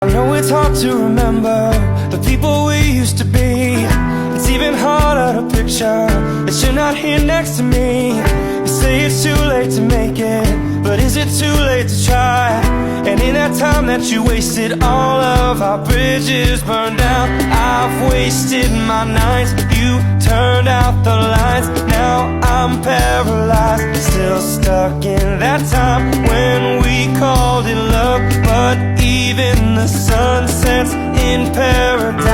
I know it's hard to remember the people we used to be. It's even harder to picture that you're not here next to me. You say it's too late to make it, but is it too late to try? And in that time that you wasted, all of our bridges burned down. I've wasted my nights, you turned out the lights. Now I'm paralyzed, still stuck in that time when we called it love. But even the sun sets in paradise.